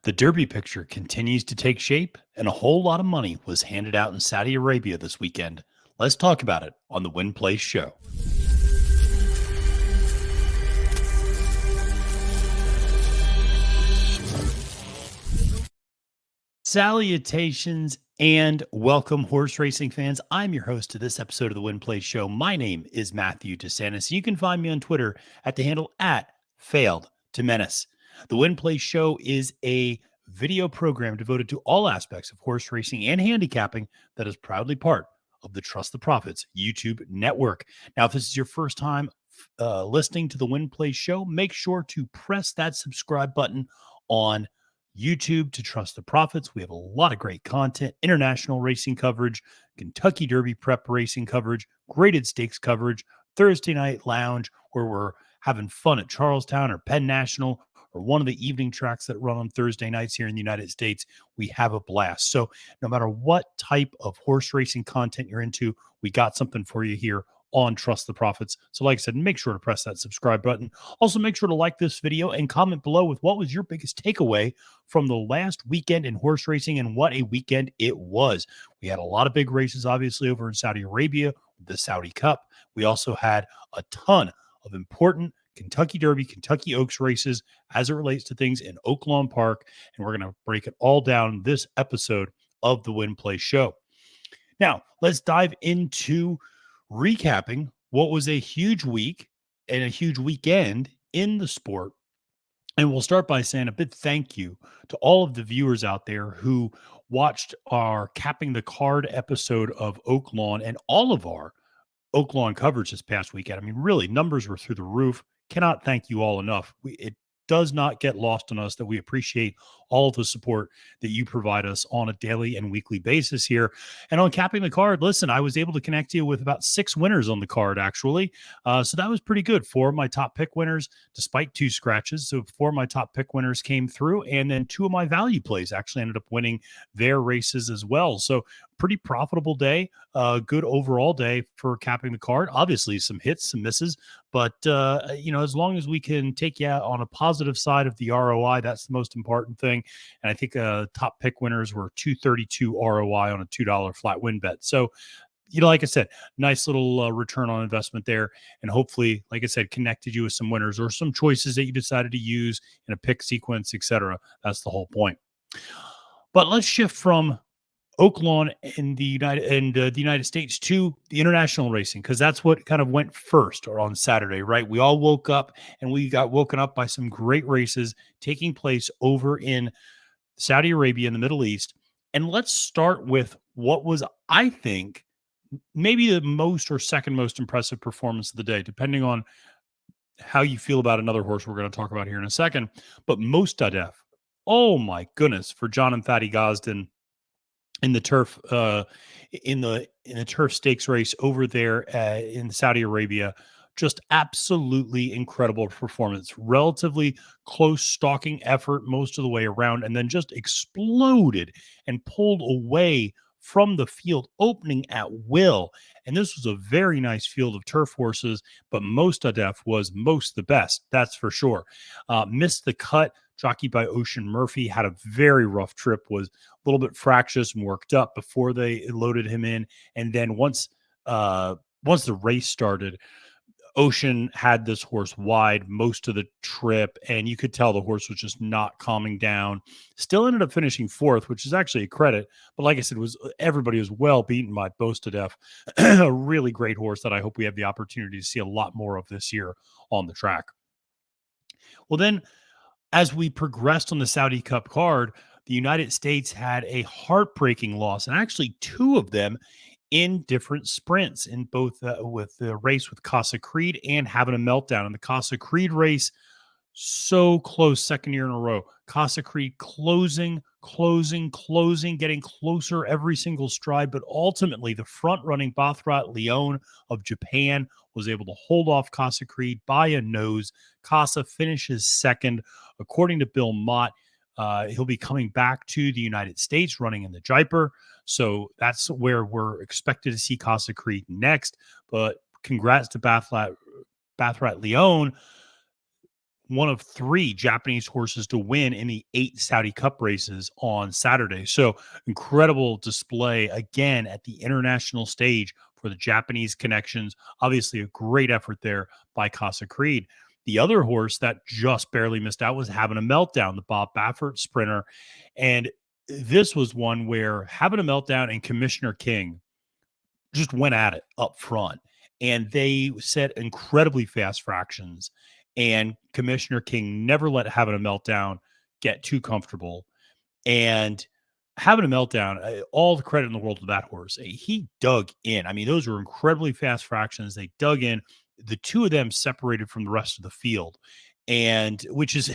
The Derby picture continues to take shape, and a whole lot of money was handed out in Saudi Arabia this weekend. Let's talk about it on the Win Place Show. Salutations and welcome, horse racing fans. I'm your host to this episode of the Win Place Show. My name is Matthew DeSantis. You can find me on Twitter at the handle at Failed to Menace. The Win Place Show is a video program devoted to all aspects of horse racing and handicapping that is proudly part of the Trust the Profits YouTube network. Now, if this is your first time listening to the Win Place Show, make sure to press that subscribe button on YouTube to Trust the Profits. We have a lot of great content, international racing coverage, Kentucky Derby prep racing coverage, graded stakes coverage, Thursday night lounge where we're having fun at Charlestown or Penn National or one of the evening tracks that run on Thursday nights here in the United States. We have a blast. So no matter what type of horse racing content you're into, we got something for you here on Trust the Profits. So like I said, make sure to press that subscribe button. Also, make sure to like this video and comment below with what was your biggest takeaway from the last weekend in horse racing and what a weekend it was. We had a lot of big races, obviously, over in Saudi Arabia, the Saudi Cup. We also had a ton of important Kentucky Derby, Kentucky Oaks races as it relates to things in Oaklawn Park. And we're going to break it all down this episode of the Win Place Show. Now, let's dive into recapping what was a huge week and a huge weekend in the sport. And we'll start by saying a big thank you to all of the viewers out there who watched our Capping the Card episode of Oaklawn and all of our Oaklawn coverage this past weekend. I mean, really, numbers were through the roof. Cannot thank you all enough. It does not get lost on us that we appreciate all of the support that you provide us on a daily and weekly basis here. And on Capping the Card, listen, I was able to connect you with about 6 winners on the card, actually. So that was pretty good. 4 of my top pick winners, despite 2 scratches. So 4 of my top pick winners came through, and then 2 of my value plays actually ended up winning their races as well. So pretty profitable day, good overall day for Capping the Card. Obviously, some hits, some misses, but as long as we can take you out on a positive side of the ROI, that's the most important thing. And I think top pick winners were 232 ROI on a $2 flat win bet. So, like I said, nice little return on investment there. And hopefully, like I said, connected you with some winners or some choices that you decided to use in a pick sequence, etc. That's the whole point. But let's shift from Oaklawn in the United States to the international racing, because that's what kind of went first or on Saturday, right? We all woke up and we got woken up by some great races taking place over in Saudi Arabia in the Middle East. And let's start with what was, I think, maybe the most or second most impressive performance of the day, depending on how you feel about another horse we're going to talk about here in a second. But Mostadef, oh my goodness, for John and Fatty Gosden in the turf in the turf stakes race over there in Saudi Arabia. Just absolutely incredible performance. Relatively close stalking effort most of the way around, and then just exploded and pulled away from the field, opening at will. And this was a very nice field of turf horses, but Mostadef was most the best, that's for sure. Missed the cut, jockeyed by Ocean Murphy, had a very rough trip, was a little bit fractious and worked up before they loaded him in. And then once the race started, Ocean had this horse wide most of the trip, and you could tell the horse was just not calming down. Still ended up finishing 4th, which is actually a credit. But like I said, everybody was well beaten by Mostadef. A really great horse that I hope we have the opportunity to see a lot more of this year on the track. Well, then, as we progressed on the Saudi Cup card, the United States had a heartbreaking loss, and actually 2 of them in different sprints, in both with the race with Casa Creed and having a meltdown in the Casa Creed race. So close, second year in a row. Casa Creed closing, getting closer every single stride, but ultimately the front-running BAFFTERT Leone of Japan was able to hold off Casa Creed by a nose. Casa finishes second. According to Bill Mott, he'll be coming back to the United States running in the Jaipur. So that's where we're expected to see Casa Creed next. But congrats to BAFFTERT Leone. one of three Japanese horses to win in the 8 Saudi Cup races on Saturday. So incredible display again at the international stage for the Japanese connections. Obviously, a great effort there by Casa Creed. The other horse that just barely missed out was Having a Meltdown, the Bob Baffert sprinter. And this was one where Having a Meltdown and Commissioner King just went at it up front. And they set incredibly fast fractions. And Commissioner King never let Having a Meltdown get too comfortable. And Having a Meltdown, all the credit in the world to that horse. He dug in. I mean, those were incredibly fast fractions. They dug in. The two of them separated from the rest of the field, and which is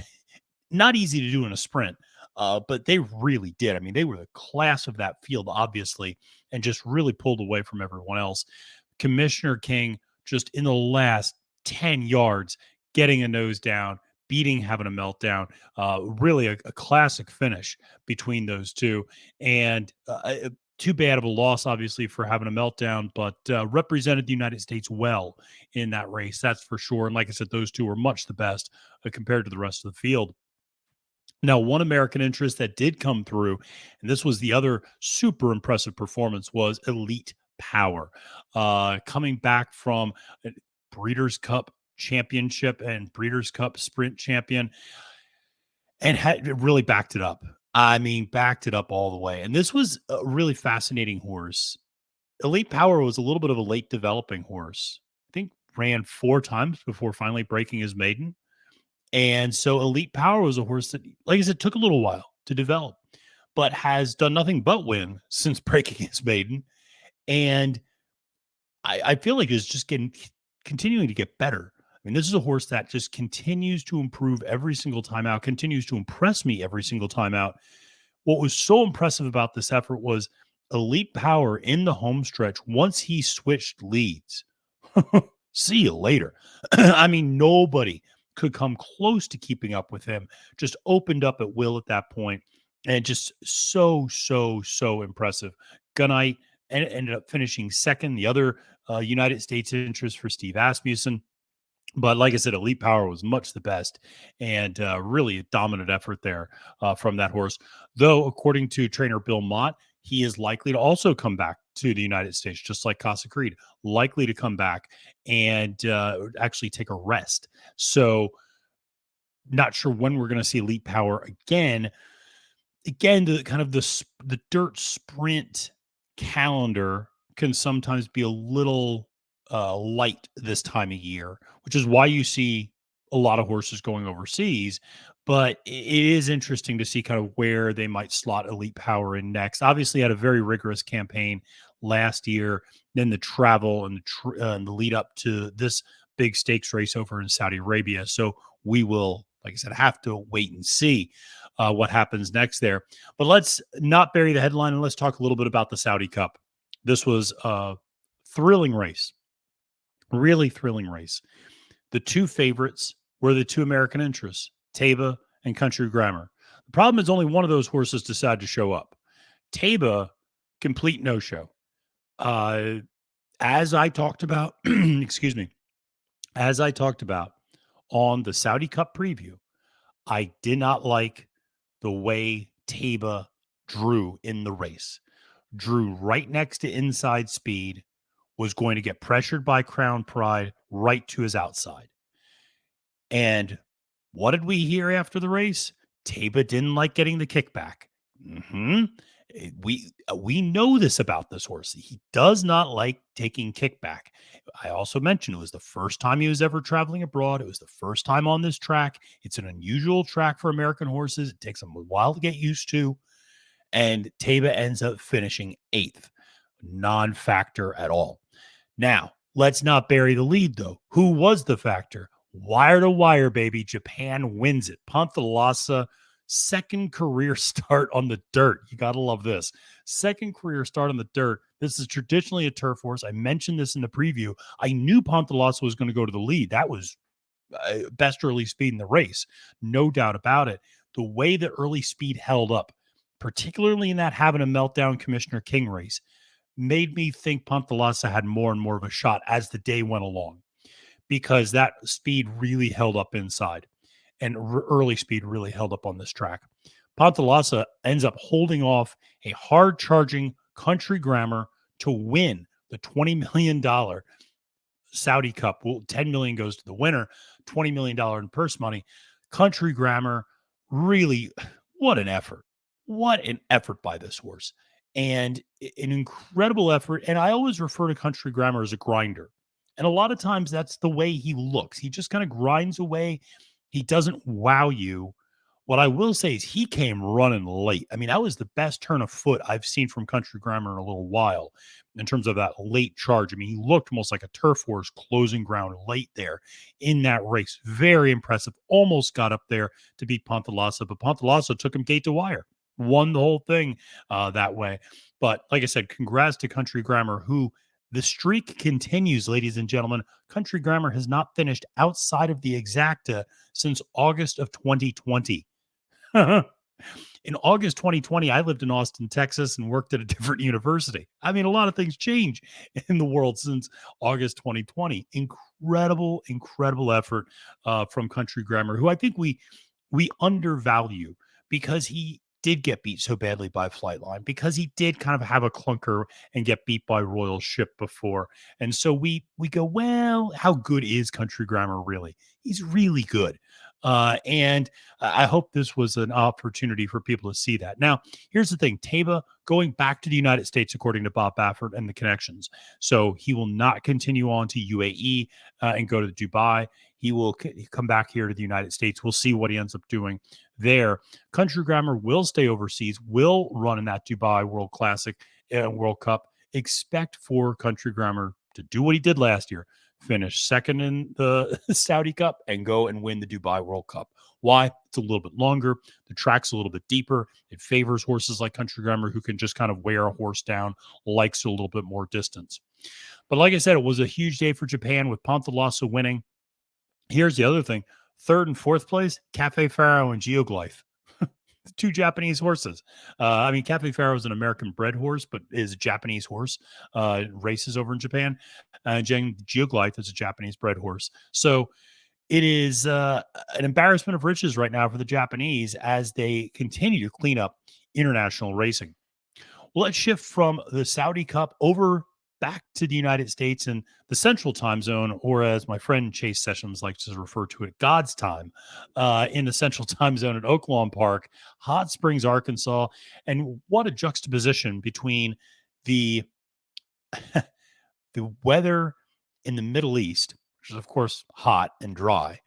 not easy to do in a sprint. But they really did. I mean, they were the class of that field, obviously, and just really pulled away from everyone else. Commissioner King, just in the last 10 yards, getting a nose down, beating Having a Meltdown. Really a classic finish between those two. And too bad of a loss, obviously, for Having a Meltdown, but represented the United States well in that race. That's for sure. And like I said, those two were much the best compared to the rest of the field. Now, one American interest that did come through, and this was the other super impressive performance, was Elite Power. Coming back from a Breeders' Cup championship and Breeders' Cup sprint champion, and really backed it up. I mean, backed it up all the way. And this was a really fascinating horse. Elite Power was a little bit of a late developing horse. I think ran 4 times before finally breaking his maiden. And so Elite Power was a horse that, like I said, took a little while to develop, but has done nothing but win since breaking his maiden. And I feel like is just continuing to get better. I mean, this is a horse that just continues to improve every single time out, continues to impress me every single time out. What was so impressive about this effort was Elite Power in the home stretch. Once he switched leads, see you later. I mean, nobody could come close to keeping up with him. Just opened up at will at that point, and just so impressive. Gunite ended up finishing second. The other United States interest for Steve Asmussen. But like I said, Elite Power was much the best, and really a dominant effort there from that horse. Though, according to trainer Bill Mott, he is likely to also come back to the United States, just like Casa Creed, likely to come back and actually take a rest. So, not sure when we're going to see Elite Power again. Again, the kind of the dirt sprint calendar can sometimes be a little light this time of year, which is why you see a lot of horses going overseas. But it is interesting to see kind of where they might slot Elite Power in next. Obviously, had a very rigorous campaign last year, then the travel and the lead up to this big stakes race over in Saudi Arabia. So we will, like I said, have to wait and see what happens next there. But let's not bury the headline and let's talk a little bit about the Saudi Cup. This was a thrilling race, really thrilling race. The two favorites were the two American interests, Taba and Country Grammar. The problem is only one of those horses decided to show up. Taba, complete no-show. Uh, as I talked about, excuse me, as I talked about on the Saudi Cup preview, I did not like the way Taba drew in the race. Drew right next to inside speed, was going to get pressured by Crown Pride right to his outside. And what did we hear after the race? Taba didn't like getting the kickback. We know this about this horse. He does not like taking kickback. I also mentioned it was the first time he was ever traveling abroad. It was the first time on this track. It's an unusual track for American horses. It takes them a while to get used to. And Taba ends up finishing 8th. Non-factor at all. Now, let's not bury the lead, though. Who was the factor? Wire to wire, baby. Japan wins it. Pantalasa, second career start on the dirt. You got to love this. Second career start on the dirt. This is traditionally a turf horse. I mentioned this in the preview. I knew Pantalasa was going to go to the lead. That was best early speed in the race. No doubt about it. The way the early speed held up, particularly in that Having a Meltdown Commissioner King race, made me think Pantalasa had more and more of a shot as the day went along, because that speed really held up inside. and early speed really held up on this track. Pontalasa ends up holding off a hard charging Country Grammar to win the $20 million Saudi Cup. Well, 10 million goes to the winner, $20 million in purse money. Country Grammar, really, what an effort. What an effort by this horse. And an incredible effort. And I always refer to Country Grammar as a grinder. And a lot of times that's the way he looks. He just kind of grinds away. He doesn't wow you. What I will say is he came running late. I mean, that was the best turn of foot I've seen from Country Grammar in a little while in terms of that late charge. I mean, he looked almost like a turf horse closing ground late there in that race. Very impressive. Almost got up there to beat Pontalasa, but Pontalasa took him gate to wire, won the whole thing that way. But like I said, congrats to Country Grammar, who the streak continues, ladies and gentlemen. Country Grammar has not finished outside of the exacta since August of 2020. In August 2020, I lived in Austin, Texas, and worked at a different university. I mean, a lot of things change in the world since August 2020. Incredible, incredible effort from Country Grammar, who I think we undervalue because he did get beat so badly by Flightline, because he did kind of have a clunker and get beat by Royal Ship before. And so we go, well, how good is Country Grammar really? He's really good. And I hope this was an opportunity for people to see that. Now, here's the thing. Taiba going back to the United States, according to Bob Baffert and the connections. So he will not continue on to UAE and go to Dubai. He will come back here to the United States. We'll see what he ends up doing there. Country Grammar will stay overseas, will run in that Dubai World Classic and World Cup. Expect for Country Grammar to do what he did last year, finish second in the Saudi Cup and go and win the Dubai World Cup. Why? It's a little bit longer. The track's a little bit deeper. It favors horses like Country Grammar who can just kind of wear a horse down, likes a little bit more distance. But like I said, it was a huge day for Japan with Pontalasa winning. Here's the other thing. Third and fourth place, Cafe Faro and Geoglyph. Two Japanese horses. I mean, Cafe Faro is an American bred horse, but is a Japanese horse. Races over in Japan. Geoglyph is a Japanese bred horse. So it is an embarrassment of riches right now for the Japanese as they continue to clean up international racing. Well, let's shift from the Saudi Cup over back to the United States and the Central Time Zone, or as my friend Chase Sessions likes to refer to it, God's time, in the Central Time Zone at Oaklawn Park, Hot Springs, Arkansas. And what a juxtaposition between the the weather in the Middle East, which is of course hot and dry,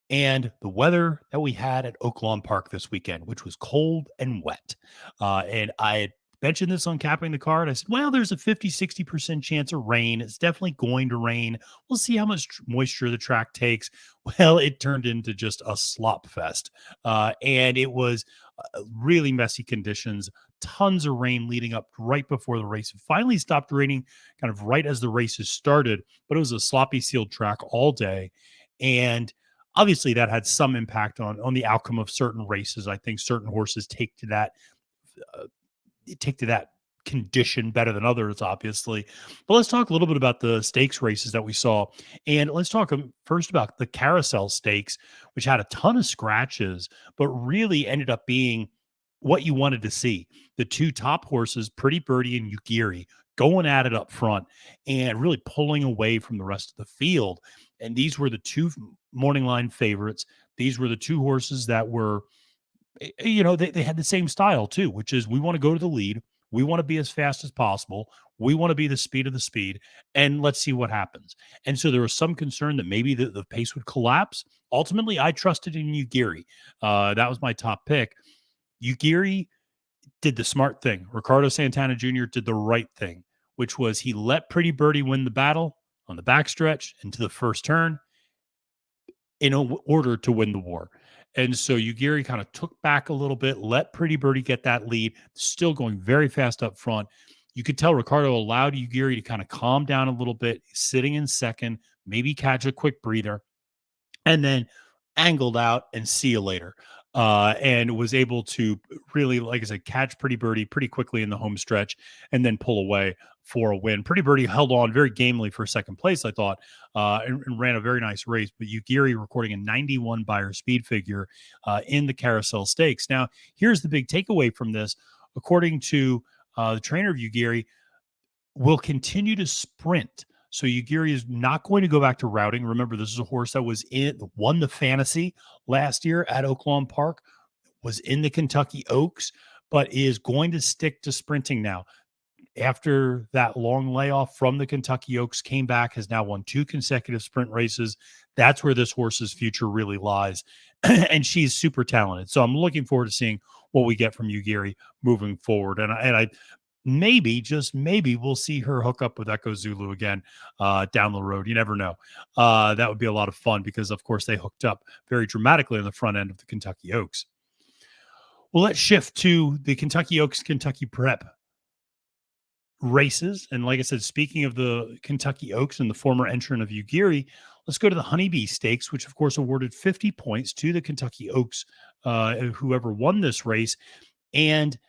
and the weather that we had at Oaklawn Park this weekend, which was cold and wet. And I had mentioned this on Capping the Card. I said, well, there's a 50-60% chance of rain. It's definitely going to rain. We'll see how much moisture the track takes. Well, it turned into just a slop fest. And it was really messy conditions, tons of rain leading up right before the race. It finally stopped raining kind of right as the races started, but it was a sloppy sealed track all day. And obviously that had some impact on the outcome of certain races. I think certain horses take to that condition better than others, obviously. But let's talk a little bit about the stakes races that we saw. And let's talk first about the Carousel Stakes, which had a ton of scratches, but really ended up being what you wanted to see. The two top horses, Pretty Birdie and Ugiri, going at it up front and really pulling away from the rest of the field. And these were the two morning line favorites. These were the two horses that were, they had the same style too, which is we want to go to the lead. We want to be as fast as possible. We want to be the speed of the speed, and let's see what happens. And so there was some concern that maybe the pace would collapse. Ultimately, I trusted in Ugiri. That was my top pick. Ugiri did the smart thing. Ricardo Santana Jr. did the right thing, which was he let Pretty Birdie win the battle on the backstretch into the first turn in order to win the war. And so Ugiri kind of took back a little bit, let Pretty Birdie get that lead, still going very fast up front. You could tell Ricardo allowed Ugiri to kind of calm down a little bit, sitting in second, maybe catch a quick breather, and then angled out and see you later. and was able to really, like I said, catch Pretty Birdie pretty quickly in the home stretch and then pull away for a win. Pretty Birdie held on very gamely for second place, I thought, and ran a very nice race. But Ugiri recording a 91 Beyer speed figure in the Carousel Stakes. Now, here's the big takeaway from this. According to the trainer of Ugiri, will continue to sprint. So Ugiri is not going to go back to routing. Remember, this is a horse that won the fantasy last year at Oaklawn Park, was in the Kentucky Oaks, but is going to stick to sprinting now. After that long layoff from the Kentucky Oaks, came back, has now won 2 consecutive sprint races. That's where this horse's future really lies. And she's super talented. So I'm looking forward to seeing what we get from Ugiri moving forward. And I maybe, just maybe, we'll see her hook up with Echo Zulu again down the road. You never know. That would be a lot of fun because, of course, they hooked up very dramatically on the front end of the Kentucky Oaks. Well, let's shift to the Kentucky Oaks Kentucky Prep races. And like I said, speaking of the Kentucky Oaks and the former entrant of Ugiri, let's go to the Honeybee Stakes, which, of course, awarded 50 points to the Kentucky Oaks, whoever won this race. And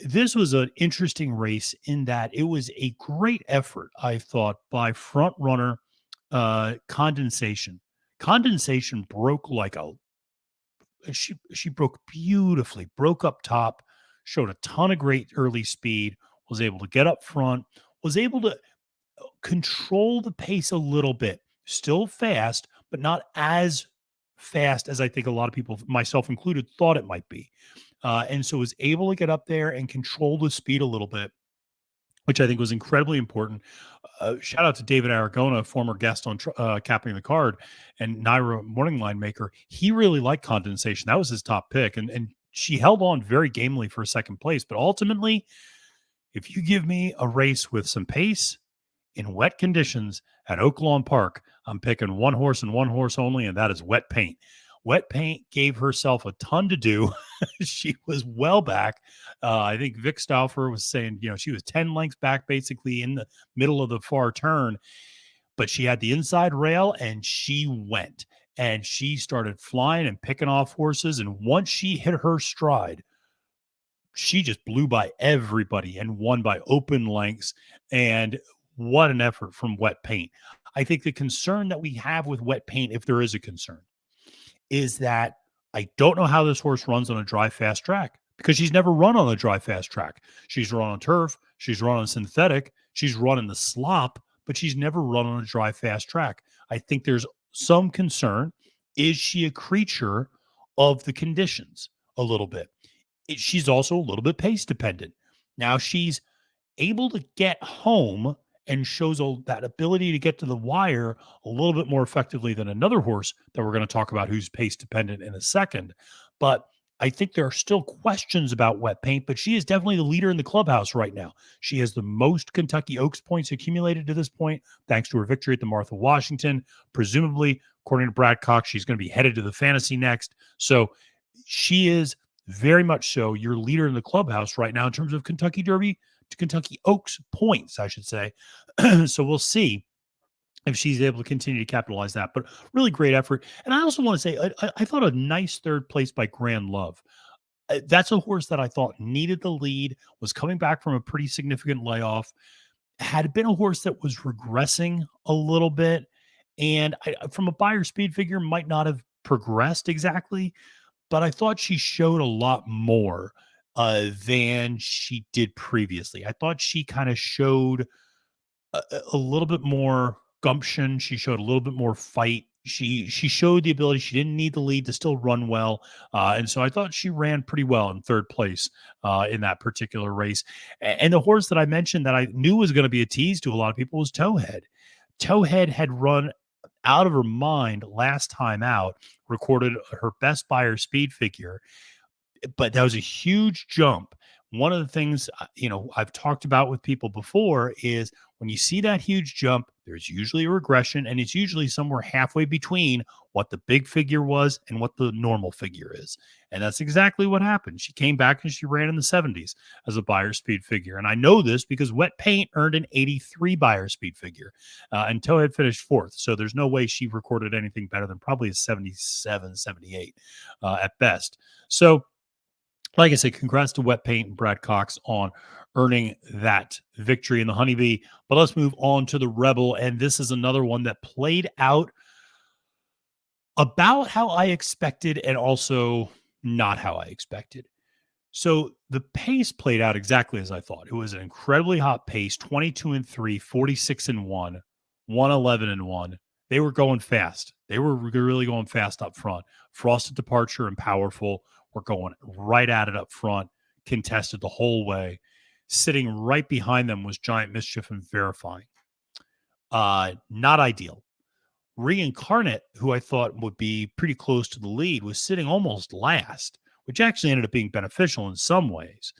this was an interesting race in that it was a great effort, I thought, by front runner Condensation. Condensation broke like she broke beautifully, broke up top, showed a ton of great early speed, was able to get up front, was able to control the pace a little bit, still fast, but not as fast as I think a lot of people, myself included, thought it might be. And so was able to get up there and control the speed a little bit, which I think was incredibly important. Shout out to David Aragona, a former guest on Capping the Card, and Naira Morning Line Maker. He really liked Condensation. That was his top pick. And she held on very gamely for second place. But ultimately, if you give me a race with some pace in wet conditions at Oaklawn Park, I'm picking one horse and one horse only, and that is Wet Paint. Wet Paint gave herself a ton to do. She was well back. I think Vic Stauffer was saying, she was 10 lengths back basically in the middle of the far turn, but she had the inside rail and she went and she started flying and picking off horses. And once she hit her stride, she just blew by everybody and won by open lengths. And what an effort from Wet Paint. I think the concern that we have with Wet Paint, if there is a concern, is that I don't know how this horse runs on a dry, fast track because she's never run on a dry, fast track. She's run on turf. She's run on synthetic. She's run in the slop, but she's never run on a dry, fast track. I think there's some concern. Is she a creature of the conditions a little bit? She's also a little bit pace dependent. Now she's able to get home and shows that ability to get to the wire a little bit more effectively than another horse that we're going to talk about who's pace dependent in a second. But I think there are still questions about Wet Paint, but she is definitely the leader in the clubhouse right now. She has the most Kentucky Oaks points accumulated to this point, thanks to her victory at the Martha Washington. Presumably, according to Brad Cox, she's going to be headed to the fantasy next. So she is very much so your leader in the clubhouse right now in terms of Kentucky Derby to Kentucky Oaks points, I should say. So we'll see if she's able to continue to capitalize that. But really great effort. And I also want to say, I thought a nice third place by Grand Love. That's a horse that I thought needed the lead, was coming back from a pretty significant layoff, had been a horse that was regressing a little bit. And from a Beyer speed figure, might not have progressed exactly, but I thought she showed a lot more than she did previously. I thought she kind of showed a little bit more gumption. She showed a little bit more fight. She showed the ability. She didn't need the lead to still run well, and so I thought she ran pretty well in third place in that particular race. And the horse that I mentioned that I knew was going to be a tease to a lot of people was Towhead. Towhead had run out of her mind last time out, recorded her best Beyer speed figure, but that was a huge jump one of the things, I've talked about with people before is when you see that huge jump, there's usually a regression, and it's usually somewhere halfway between what the big figure was and what the normal figure is. And that's exactly what happened. She came back and she ran in the 70s as a buyer speed figure. And I know this because Wet Paint earned an 83 buyer speed figure, and Towhead finished fourth. So there's no way she recorded anything better than probably a 77, 78 at best. So, like I said, congrats to Wet Paint and Brad Cox on earning that victory in the Honeybee. But let's move on to the Rebel. And this is another one that played out about how I expected and also not how I expected. So the pace played out exactly as I thought. It was an incredibly hot pace, 22 and 3, 46 and 1, 111 and 1. They were going fast. They were really going fast up front. Frosted Departure and Powerful were going right at it up front, contested the whole way. Sitting right behind them was Giant Mischief and Verifying. Not ideal. Reincarnate, who I thought would be pretty close to the lead, was sitting almost last, which actually ended up being beneficial in some ways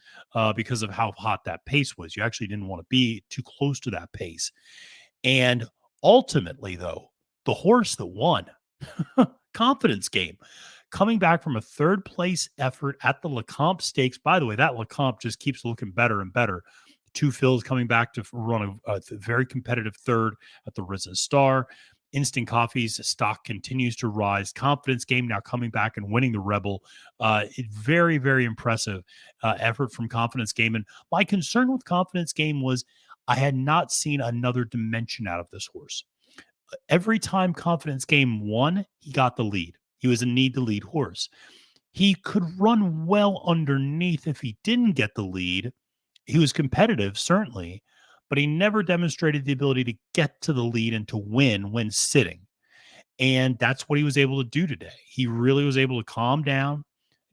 because of how hot that pace was. You actually didn't want to be too close to that pace. And ultimately, though, the horse that won, Confidence Game, coming back from a third place effort at the Lecomte Stakes. By the way, that Lecomte just keeps looking better and better. Two Phils coming back to run a very competitive third at the Risen Star. Instant Coffee's stock continues to rise. Confidence Game now coming back and winning the Rebel. Very, very impressive effort from Confidence Game. And my concern with Confidence Game was I had not seen another dimension out of this horse. Every time Confidence Game won, he got the lead. He was a need to lead horse. He could run well underneath if he didn't get the lead. He was competitive, certainly, but he never demonstrated the ability to get to the lead and to win when sitting. And that's what he was able to do today. He really was able to calm down.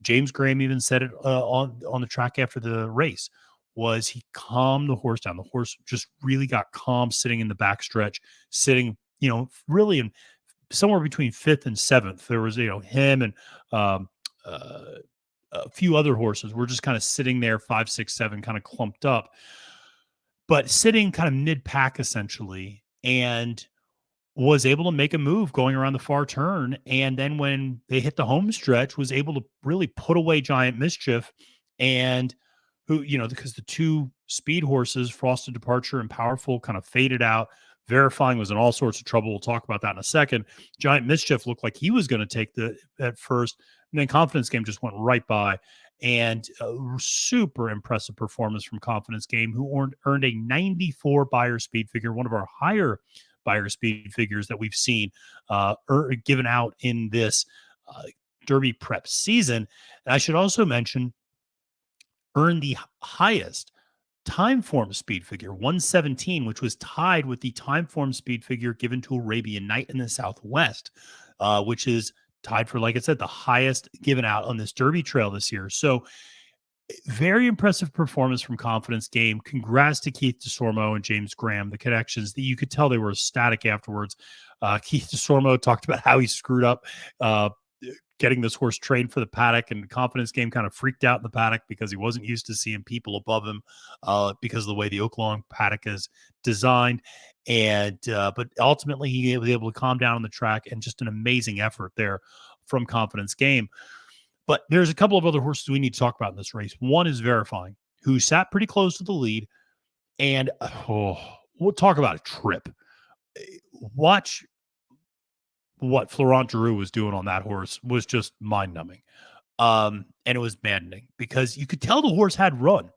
James Graham even said it on the track after the race, was he calmed the horse down. The horse just really got calm sitting in the backstretch, sitting, really in somewhere between fifth and seventh. There was, him and a few other horses were just kind of sitting there, 5, 6, 7, kind of clumped up, but sitting kind of mid pack essentially, and was able to make a move going around the far turn. And then when they hit the home stretch, was able to really put away Giant Mischief, and who, because the two speed horses, Frosted Departure and Powerful, kind of faded out. Verifying was in all sorts of trouble. We'll talk about that in a second. Giant Mischief looked like he was going to take the at first, and then Confidence Game just went right by. And a super impressive performance from Confidence Game, who earned a 94 buyer speed figure, one of our higher buyer speed figures that we've seen given out in this Derby prep season. And I should also mention, earned the highest time form speed figure, 117, which was tied with the time form speed figure given to Arabian Night in the Southwest, which is tied for, like I said, the highest given out on this Derby trail this year. So very impressive performance from Confidence Game. Congrats to Keith DeSormo and James Graham. The connections, that you could tell they were ecstatic afterwards. Keith DeSormo talked about how he screwed up getting this horse trained for the paddock, and the Confidence Game kind of freaked out in the paddock because he wasn't used to seeing people above him because of the way the Oaklawn paddock is designed. And but ultimately he was able to calm down on the track, and just an amazing effort there from Confidence Game. But there's a couple of other horses we need to talk about in this race. One is Verifying, who sat pretty close to the lead. And we'll talk about a trip. Watch what Florent Giroux was doing on that horse was just mind-numbing. And it was maddening because you could tell the horse had run.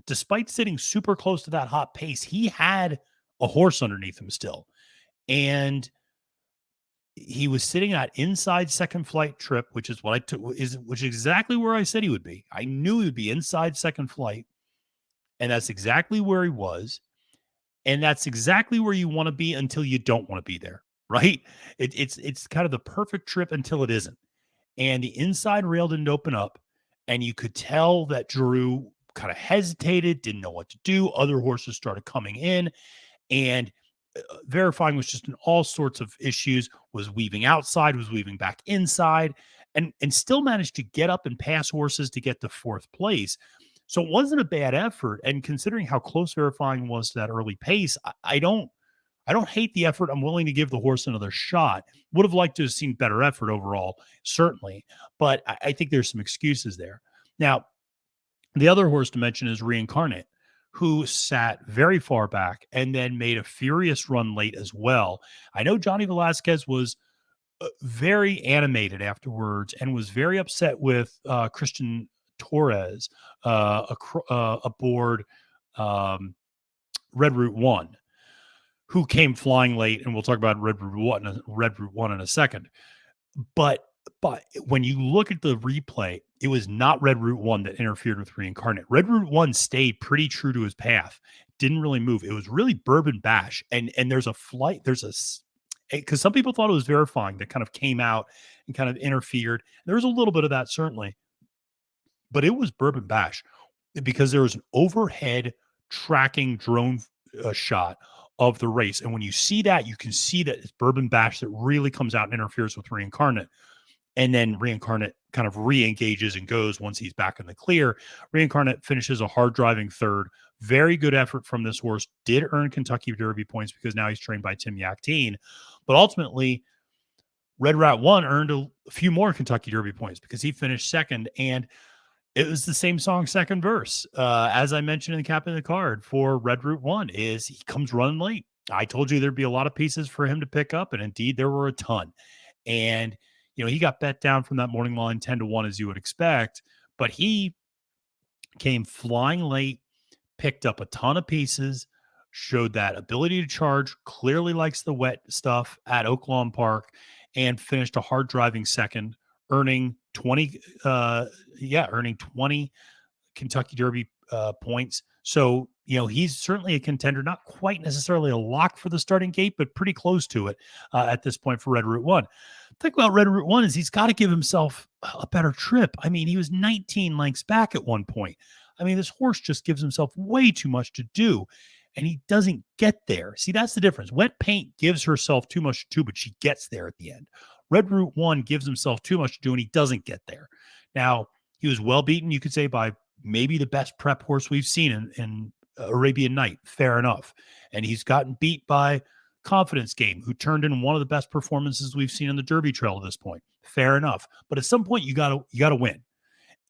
Despite sitting super close to that hot pace, he had a horse underneath him still. And he was sitting at inside second flight trip, which is what I took, which is exactly where I said he would be. I knew he would be inside second flight, and that's exactly where he was. And that's exactly where you want to be until you don't want to be there, right? It's kind of the perfect trip until it isn't. And the inside rail didn't open up, and you could tell that Giroux kind of hesitated, didn't know what to do. Other horses started coming in, and Verifying was just in all sorts of issues, was weaving outside, was weaving back inside, and still managed to get up and pass horses to get to fourth place. So it wasn't a bad effort. And considering how close verifying was to that early pace, I don't hate the effort. I'm willing to give the horse another shot. Would have liked to have seen better effort overall, certainly, but I think there's some excuses there. Now, the other horse to mention is Reincarnate, who sat very far back and then made a furious run late as well. I know Johnny Velasquez was very animated afterwards and was very upset with Christian Torres aboard um, Red Route One, who came flying late, and we'll talk about Red Route One in a second. But when you look at the replay, it was not Red Route One that interfered with Reincarnate. Red Route One stayed pretty true to his path, didn't really move. It was really Bourbon Bash, and there's a flight, because some people thought it was verifying that kind of came out and kind of interfered. There was a little bit of that certainly, but it was Bourbon Bash because there was an overhead tracking drone shot of the race. And when you see that, you can see that it's Bourbon Bash that really comes out and interferes with Reincarnate. And then Reincarnate kind of re-engages and goes once he's back in the clear. Reincarnate finishes a hard driving third. Very good effort from this horse. Did earn Kentucky Derby points because now he's trained by Tim Yakteen. But ultimately, Red Route One earned a few more Kentucky Derby points because he finished second. And it was the same song, second verse. As I mentioned in the cap of the card for Red Route One, is he comes running late. I told you there'd be a lot of pieces for him to pick up, and indeed there were a ton. And he got bet down from that morning line 10-1 as you would expect, but he came flying late, picked up a ton of pieces, showed that ability to charge, clearly likes the wet stuff at Oaklawn Park, and finished a hard driving second, earning 20 earning 20 Kentucky Derby points. So, he's certainly a contender, not quite necessarily a lock for the starting gate, but pretty close to it at this point for Red Route One. The thing about Red Route One is he's got to give himself a better trip. I mean, he was 19 lengths back at one point. I mean, this horse just gives himself way too much to do, and he doesn't get there. See, that's the difference. Wet Paint gives herself too much to do, but she gets there at the end. Red Route One gives himself too much to do, and he doesn't get there. Now, he was well beaten, you could say, by maybe the best prep horse we've seen in Arabian Night. Fair enough. And he's gotten beat by Confidence Game, who turned in one of the best performances we've seen in the Derby Trail at this point. Fair enough. But at some point, you gotta win.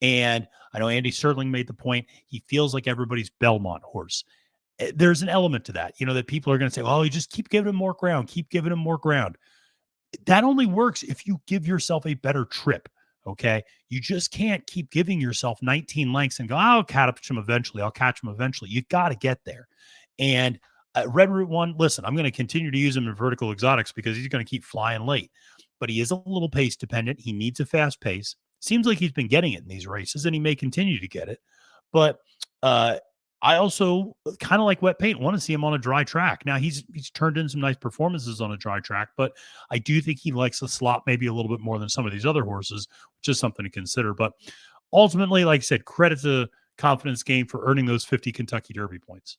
And I know Andy Serling made the point. He feels like everybody's Belmont horse. There's an element to that, that people are going to say, "Oh, you just keep giving him more ground, keep giving him more ground." That only works if you give yourself a better trip. Okay. You just can't keep giving yourself 19 lengths and go, I'll catch him eventually. I'll catch him eventually. You got to get there. And Red Route One, listen, I'm going to continue to use him in vertical exotics because he's going to keep flying late, but he is a little pace dependent. He needs a fast pace. Seems like he's been getting it in these races and he may continue to get it. But I also kind of like Wet Paint, want to see him on a dry track. Now he's turned in some nice performances on a dry track, but I do think he likes the slot maybe a little bit more than some of these other horses, which is something to consider. But ultimately, like I said, credit to Confidence Game for earning those 50 Kentucky Derby points.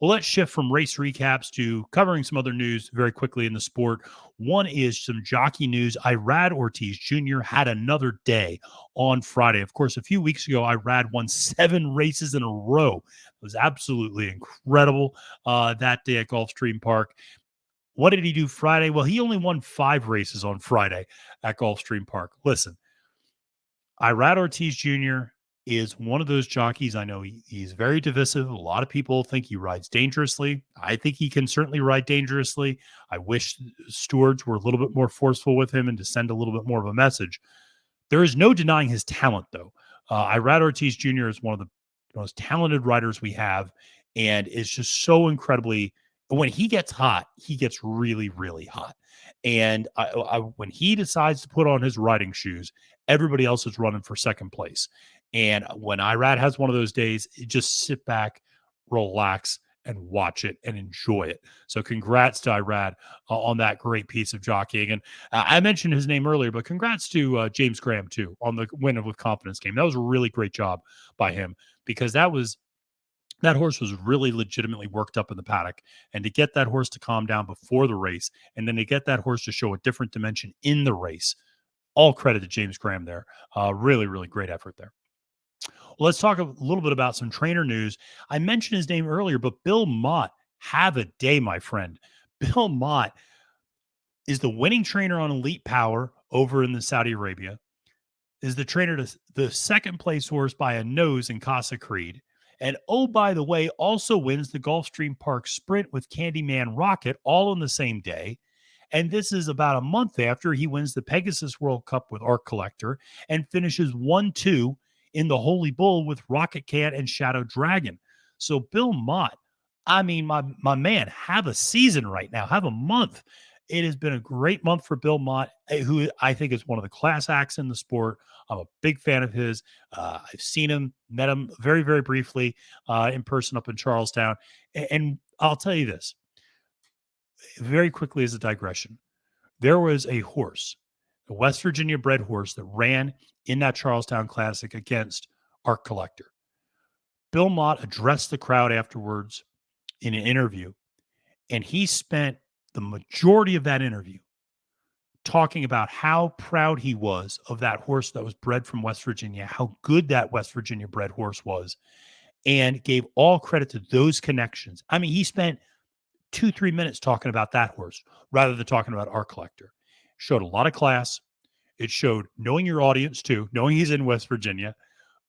Well, let's shift from race recaps to covering some other news very quickly in the sport. One is some jockey news. Irad Ortiz Jr. had another day on Friday. Of course, a few weeks ago, Irad won 7 races in a row. It was absolutely incredible that day at Gulfstream Park. What did he do Friday? Well, he only won 5 races on Friday at Gulfstream Park. Listen, Irad Ortiz Jr. is one of those jockeys. I know he's very divisive. A lot of people think he rides dangerously. I think he can certainly ride dangerously. I wish stewards were a little bit more forceful with him and to send a little bit more of a message. There is no denying his talent, though. Irad Ortiz Jr. is one of the most talented riders we have, and is just so incredibly. When he gets hot, he gets really, really hot. And when he decides to put on his riding shoes, everybody else is running for second place. And when Irad has one of those days, just sit back, relax, and watch it and enjoy it. So congrats to Irad on that great piece of jockeying. And I mentioned his name earlier, but congrats to James Graham, too, on the win with Confidence Game. That was a really great job by him because that horse was really legitimately worked up in the paddock. And to get that horse to calm down before the race, and then to get that horse to show a different dimension in the race, all credit to James Graham there. Really, really great effort there. Well, let's talk a little bit about some trainer news. I mentioned his name earlier, but Bill Mott, have a day, my friend. Bill Mott is the winning trainer on Elite Power over in the Saudi Arabia, is the trainer to the second place horse by a nose in Casa Creed. And oh, by the way, also wins the Gulfstream Park Sprint with Candyman Rocket all on the same day. And this is about a month after he wins the Pegasus World Cup with Art Collector and finishes 1-2 in the Holy Bull with Rocket Cat and Shadow Dragon. So Bill Mott, I mean, my man, have a season right now, have a month. It has been a great month for Bill Mott, who I think is one of the class acts in the sport. I'm a big fan of his. I've seen him, met him very, very briefly in person up in Charlestown. And I'll tell you this very quickly as a digression. There was a horse, a West Virginia bred horse that ran in that Charlestown Classic against Art Collector. Bill Mott addressed the crowd afterwards in an interview, and he spent the majority of that interview talking about how proud he was of that horse that was bred from West Virginia, how good that West Virginia bred horse was, and gave all credit to those connections. I mean, he spent 2-3 minutes talking about that horse rather than talking about Art Collector. Showed a lot of class. It showed knowing your audience too, knowing he's in West Virginia,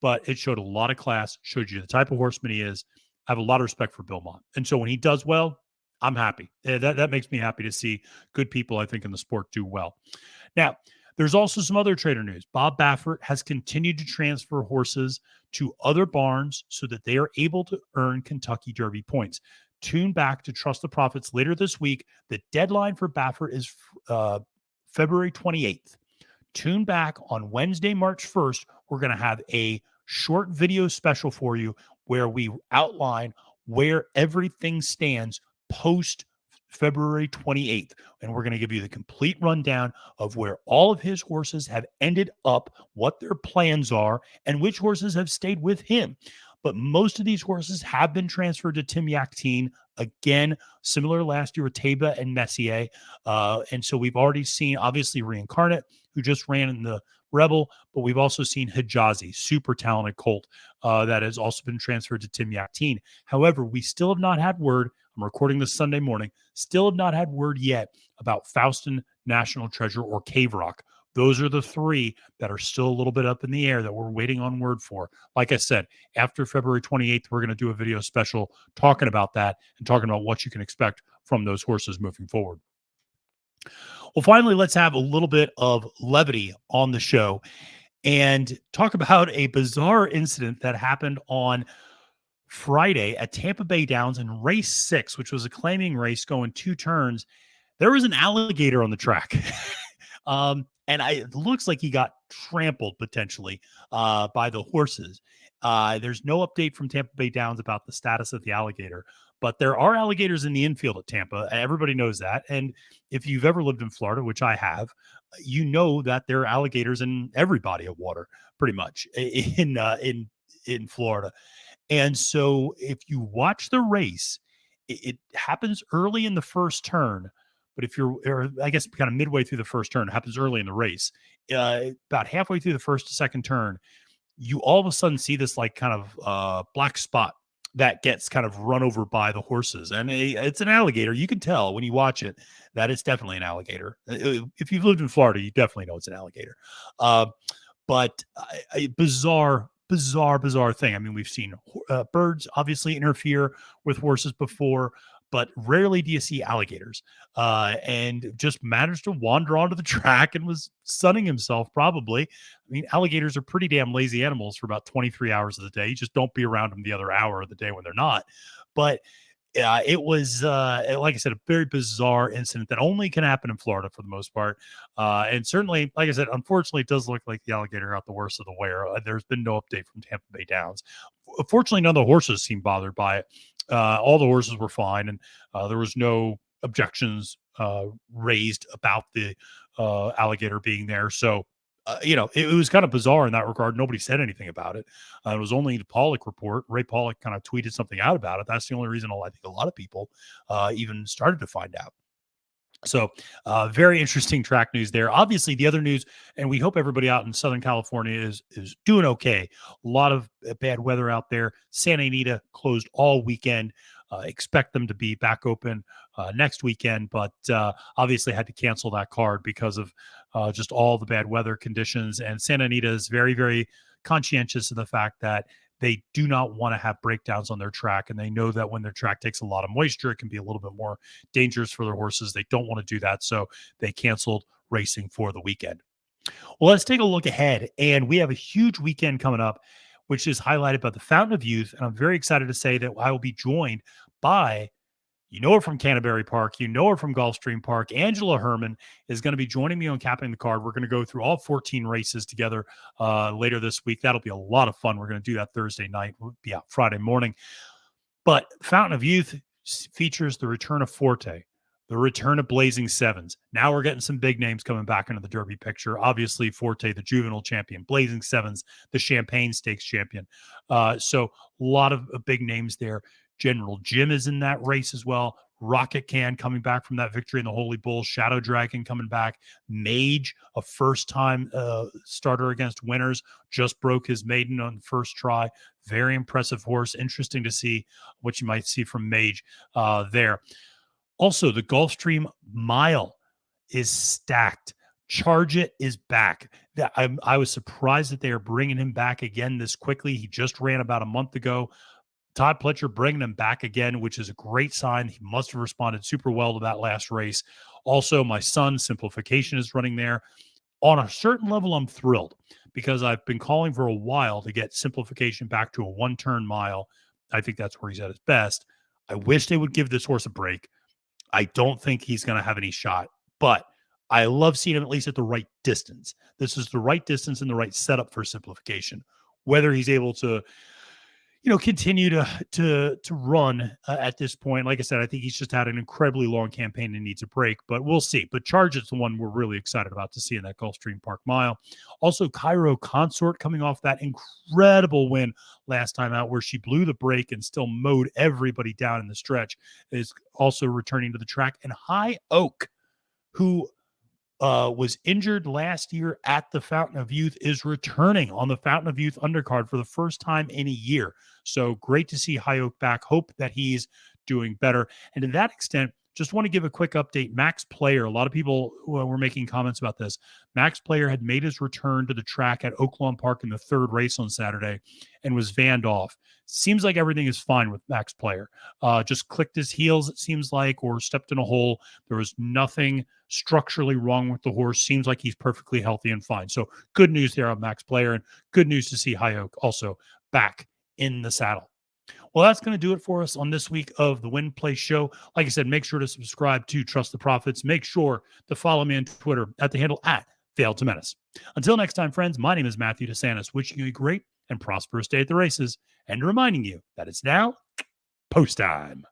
but it showed a lot of class, showed you the type of horseman he is. I have a lot of respect for Bill Mott. And so when he does well, I'm happy. That makes me happy to see good people, I think, in the sport do well. Now, there's also some other trader news. Bob Baffert has continued to transfer horses to other barns so that they are able to earn Kentucky Derby points. Tune back to Trust the Profits later this week. The deadline for Baffert is February 28th. Tune back on Wednesday, March 1st. We're going to have a short video special for you where we outline where everything stands post February 28th. And we're going to give you the complete rundown of where all of his horses have ended up, what their plans are, and which horses have stayed with him. But most of these horses have been transferred to Tim Yakteen. Again, similar last year with Taba and Messier. And so we've already seen, obviously, Reincarnate, who just ran in the Rebel, but we've also seen Hijazi, super talented colt, that has also been transferred to Tim Yakteen. However, we still have not had word. I'm recording this Sunday morning. Still have not had word yet about Faustin, National Treasure, or Cave Rock. Those are the three that are still a little bit up in the air that we're waiting on word for. Like I said, after February 28th, we're going to do a video special talking about that and talking about what you can expect from those horses moving forward. Well, finally, let's have a little bit of levity on the show and talk about a bizarre incident that happened on Friday at Tampa Bay Downs in race 6, which was a claiming race going 2 turns. There was an alligator on the track. It looks like he got trampled potentially by the horses. There's no update from Tampa Bay Downs about the status of the alligator, but there are alligators in the infield at Tampa. Everybody knows that. And if you've ever lived in Florida, which I have, you know that there are alligators in every body of water, pretty much in Florida. And so if you watch the race, it happens early in the first turn. But if you're, or I guess kind of midway through the first turn, it happens early in the race. About halfway through the first to second turn, you all of a sudden see this like kind of black spot that gets kind of run over by the horses. And it's an alligator. You can tell when you watch it that it's definitely an alligator. If you've lived in Florida, you definitely know it's an alligator. But a bizarre thing. I mean, we've seen birds obviously interfere with horses before, but rarely do you see alligators. And just managed to wander onto the track and was sunning himself probably. I mean, alligators are pretty damn lazy animals for about 23 hours of the day. You just don't be around them the other hour of the day when they're not. But it was, like I said, a very bizarre incident that only can happen in Florida for the most part. And certainly, like I said, unfortunately, it does look like the alligator got the worst of the wear. There's been no update from Tampa Bay Downs. Fortunately, none of the horses seemed bothered by it. All the horses were fine, and there was no objections raised about the alligator being there. So, it was kind of bizarre in that regard. Nobody said anything about it. It was only the Pollock report. Ray Pollock kind of tweeted something out about it. That's the only reason I think a lot of people even started to find out. So, very interesting track news there. Obviously, the other news, and we hope everybody out in Southern California is doing okay. A lot of bad weather out there. Santa Anita closed all weekend. Expect them to be back open next weekend, but obviously had to cancel that card because of just all the bad weather conditions. And Santa Anita is very, very conscientious of the fact that they do not want to have breakdowns on their track, and they know that when their track takes a lot of moisture, it can be a little bit more dangerous for their horses. They don't want to do that, so they canceled racing for the weekend. Well, let's take a look ahead, and we have a huge weekend coming up, which is highlighted by the Fountain of Youth, and I'm very excited to say that I will be joined by, you know her from Canterbury Park, you know her from Gulfstream Park. Angela Herman is going to be joining me on Capping the Card. We're going to go through all 14 races together later this week. That'll be a lot of fun. We're going to do that Thursday night. We'll be out Friday morning. But Fountain of Youth features the return of Forte, the return of Blazing Sevens. Now we're getting some big names coming back into the Derby picture. Obviously, Forte, the juvenile champion, Blazing Sevens, the Champagne Stakes champion. So a lot of big names there. General Jim is in that race as well. Rocket Can coming back from that victory in the Holy Bull. Shadow Dragon coming back. Mage, a first-time starter against winners, just broke his maiden on the first try. Very impressive horse. Interesting to see what you might see from Mage there. Also, the Gulfstream Mile is stacked. Charge It is back. I was surprised that they are bringing him back again this quickly. He just ran about a month ago. Todd Pletcher bringing him back again, which is a great sign. He must have responded super well to that last race. Also, my son, Simplification, is running there. On a certain level, I'm thrilled because I've been calling for a while to get Simplification back to a one-turn mile. I think that's where he's at his best. I wish they would give this horse a break. I don't think he's going to have any shot, but I love seeing him at least at the right distance. This is the right distance and the right setup for Simplification. Whether he's able to continue to run at this point. Like I said, I think he's just had an incredibly long campaign and needs a break, but we'll see. But Charge is the one we're really excited about to see in that Gulfstream Park Mile. Also, Cairo Consort coming off that incredible win last time out where she blew the brake and still mowed everybody down in the stretch, is also returning to the track. And High Oak, who was injured last year at the Fountain of Youth, is returning on the Fountain of Youth undercard for the first time in a year. So great to see High Oak back. Hope that he's doing better. And to that extent, just want to give a quick update. Max Player, a lot of people were making comments about this. Max Player had made his return to the track at Oaklawn Park in the third race on Saturday and was vanned off. Seems like everything is fine with Max Player. Just clicked his heels, it seems like, or stepped in a hole. There was nothing structurally wrong with the horse. Seems like he's perfectly healthy and fine. So good news there on Max Player, and good news to see High Oak also back in the saddle. Well, that's going to do it for us on this week of the Win Play Show. Like I said, make sure to subscribe to Trust the Profits. Make sure to follow me on Twitter at the handle @FailToMenace. Until next time, friends, my name is Matthew DeSantis, wishing you a great and prosperous day at the races and reminding you that it's now post time.